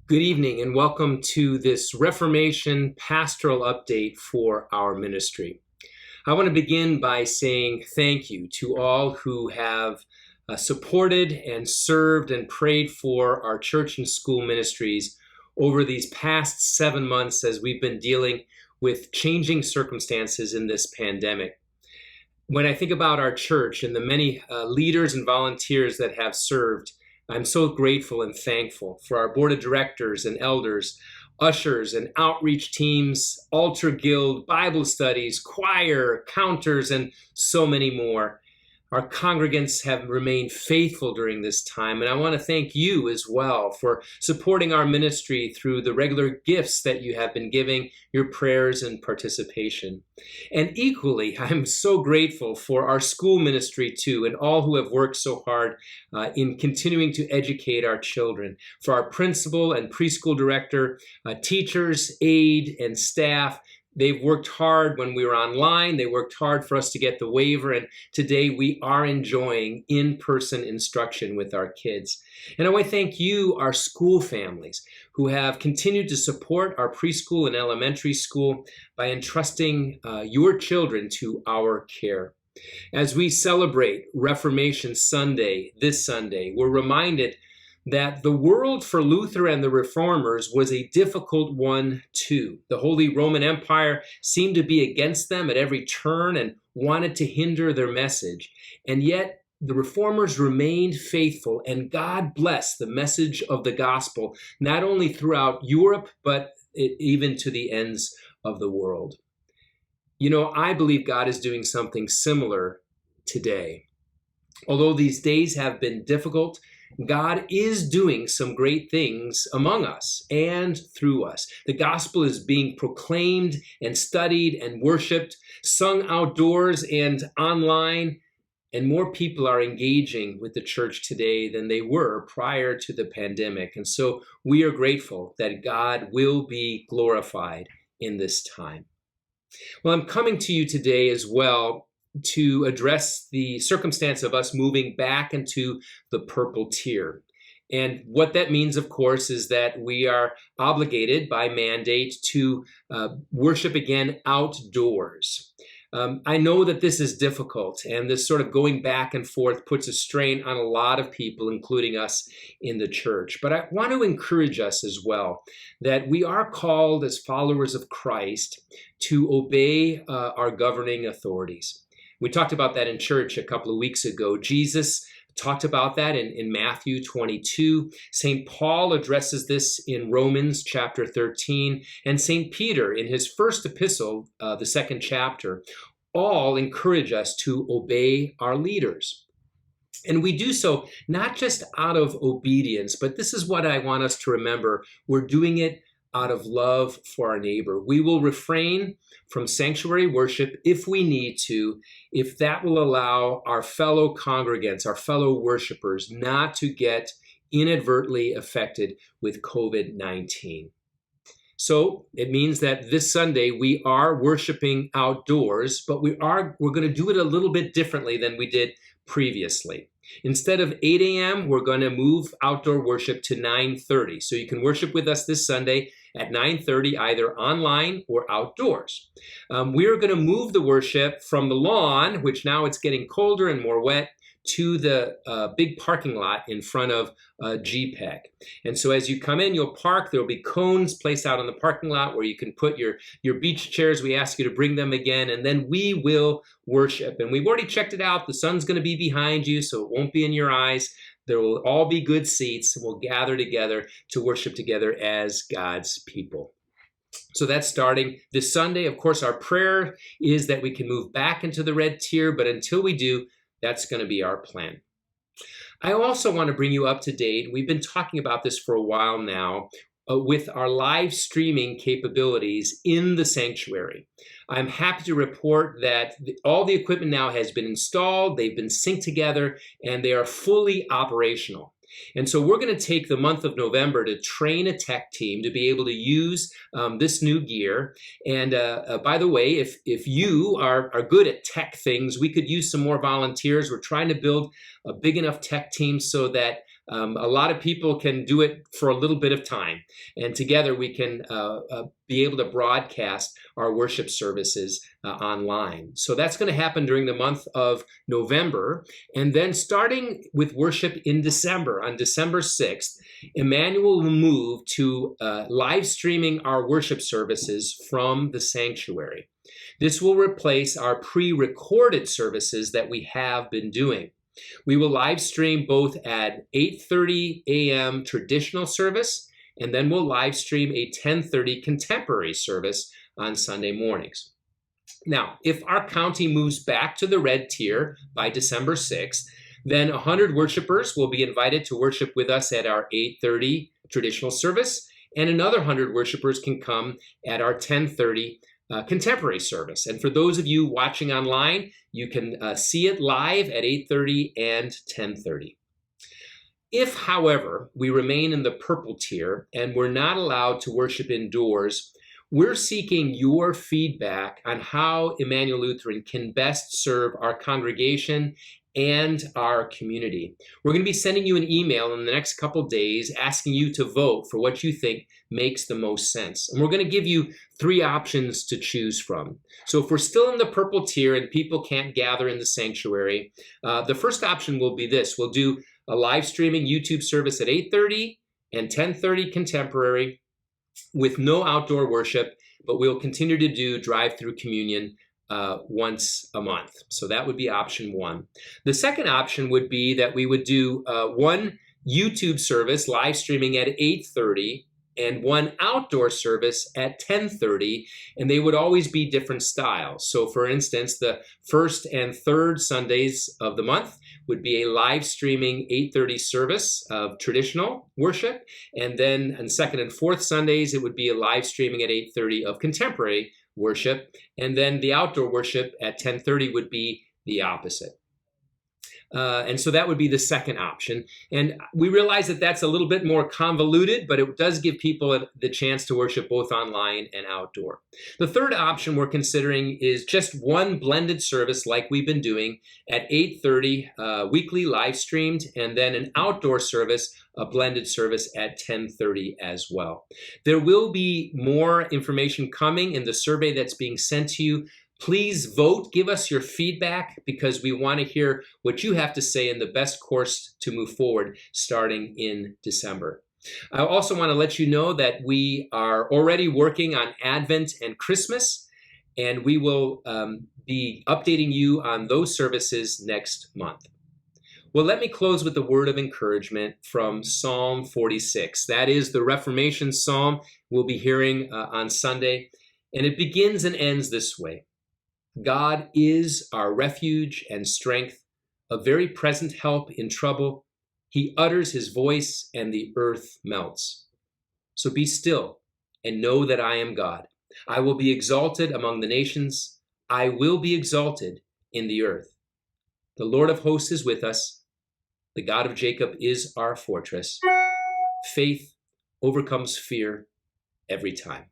Good evening and welcome to this Reformation pastoral update for our ministry. I want to begin by saying thank you to all who have supported and served and prayed for our church and school ministries over these past 7 months as we've been dealing with changing circumstances in this pandemic. When I think about our church and the many leaders and volunteers that have served, I'm so grateful and thankful for our board of directors and elders, ushers and outreach teams, altar guild, Bible studies, choir, counters, and so many more. Our congregants have remained faithful during this time, and I want to thank you as well for supporting our ministry through the regular gifts that you have been giving, your prayers and participation. And equally, I'm so grateful for our school ministry too, and all who have worked so hard in continuing to educate our children. For our principal and preschool director, teachers, aide, and staff, they've worked hard when we were online. They worked hard for us to get the waiver, and today we are enjoying in-person instruction with our kids. And I want to thank you, our school families, who have continued to support our preschool and elementary school by entrusting your children to our care. As we celebrate Reformation Sunday, this Sunday, we're reminded that the world for Luther and the Reformers was a difficult one too. The Holy Roman Empire seemed to be against them at every turn and wanted to hinder their message. And yet the Reformers remained faithful, and God blessed the message of the gospel, not only throughout Europe, but even to the ends of the world. You know, I believe God is doing something similar today. Although these days have been difficult, God is doing some great things among us and through us. The gospel is being proclaimed and studied and worshiped, sung outdoors and online, and more people are engaging with the church today than they were prior to the pandemic. And so we are grateful that God will be glorified in this time. Well, I'm coming to you today as well to address the circumstance of us moving back into the purple tier. And what that means, of course, is that we are obligated by mandate to worship again outdoors. I know that this is difficult, and this sort of going back and forth puts a strain on a lot of people, including us in the church. But I want to encourage us as well that we are called as followers of Christ to obey our governing authorities. We talked about that in church a couple of weeks ago. Jesus talked about that in Matthew 22. St. Paul addresses this in Romans chapter 13. And St. Peter, in his first epistle, the second chapter, all encourage us to obey our leaders. And we do so not just out of obedience, but this is what I want us to remember. We're doing it out of love for our neighbor. We will refrain from sanctuary worship if we need to, if that will allow our fellow congregants, our fellow worshipers, not to get inadvertently affected with COVID-19. So it means that this Sunday we are worshiping outdoors, but we're going to do it a little bit differently than we did previously. Instead of 8 a.m., we're going to move outdoor worship to 9:30. So you can worship with us this Sunday at 9:30, either online or outdoors. We are going to move the worship from the lawn, which now it's getting colder and more wet, to the big parking lot in front of GPEG. And so as you come in, you'll park. There'll be cones placed out in the parking lot where you can put your beach chairs. We ask you to bring them again, and then we will worship. And we've already checked it out. The sun's going to be behind you, so it won't be in your eyes. There will all be good seats, and we'll gather together to worship together as God's people. So that's starting this Sunday. Of course, our prayer is that we can move back into the red tier, but until we do, that's going to be our plan. I also want to bring you up to date. We've been talking about this for a while now with our live streaming capabilities in the sanctuary. I'm happy to report that all the equipment now has been installed, they've been synced together, and they are fully operational. And so we're going to take the month of November to train a tech team to be able to use this new gear. And by the way, if you are good at tech things, we could use some more volunteers. We're trying to build a big enough tech team so that A lot of people can do it for a little bit of time, and together we can be able to broadcast our worship services online. So that's going to happen during the month of November, and then starting with worship in December, on December 6th, Emmanuel will move to live streaming our worship services from the sanctuary. This will replace our pre-recorded services that we have been doing. We will live stream both at 8:30 a.m. traditional service, and then we'll live stream a 10:30 contemporary service on Sunday mornings. Now, if our county moves back to the red tier by December 6th, then 100 worshipers will be invited to worship with us at our 8:30 traditional service, and another 100 worshipers can come at our 10:30 contemporary service. And for those of you watching online, you can see it live at 8:30 and 10:30. If, however, we remain in the purple tier and we're not allowed to worship indoors, we're seeking your feedback on how Emmanuel Lutheran can best serve our congregation and our community. We're going to be sending you an email in the next couple days asking you to vote for what you think makes the most sense. And we're going to give you 3 options to choose from. So if we're still in the purple tier and people can't gather in the sanctuary, the first option will be this. We'll do a live streaming YouTube service at 8:30 and 10:30 contemporary with no outdoor worship, but we'll continue to do drive-through communion once a month. So that would be option 1. The second option would be that we would do one YouTube service live streaming at 8:30 and one outdoor service at 10:30, and they would always be different styles. So for instance, the first and third Sundays of the month would be a live streaming 8:30 service of traditional worship, and then on second and fourth Sundays, it would be a live streaming at 8:30 of contemporary worship, and then the outdoor worship at 10:30 would be the opposite. And so that would be the second option. And we realize that that's a little bit more convoluted, but it does give people the chance to worship both online and outdoor. The third option we're considering is just one blended service like we've been doing at 8:30 weekly live streamed, and then an outdoor service, a blended service at 10:30 as well. There will be more information coming in the survey that's being sent to you. Please vote, give us your feedback, because we want to hear what you have to say in the best course to move forward starting in December. I also want to let you know that we are already working on Advent and Christmas, and we will be updating you on those services next month. Well, let me close with a word of encouragement from Psalm 46. That is the Reformation Psalm we'll be hearing on Sunday, and it begins and ends this way. God is our refuge and strength, a very present help in trouble. He utters his voice and the earth melts. So be still and know that I am God. I will be exalted among the nations. I will be exalted in the earth. The Lord of hosts is with us. The God of Jacob is our fortress. Faith overcomes fear every time.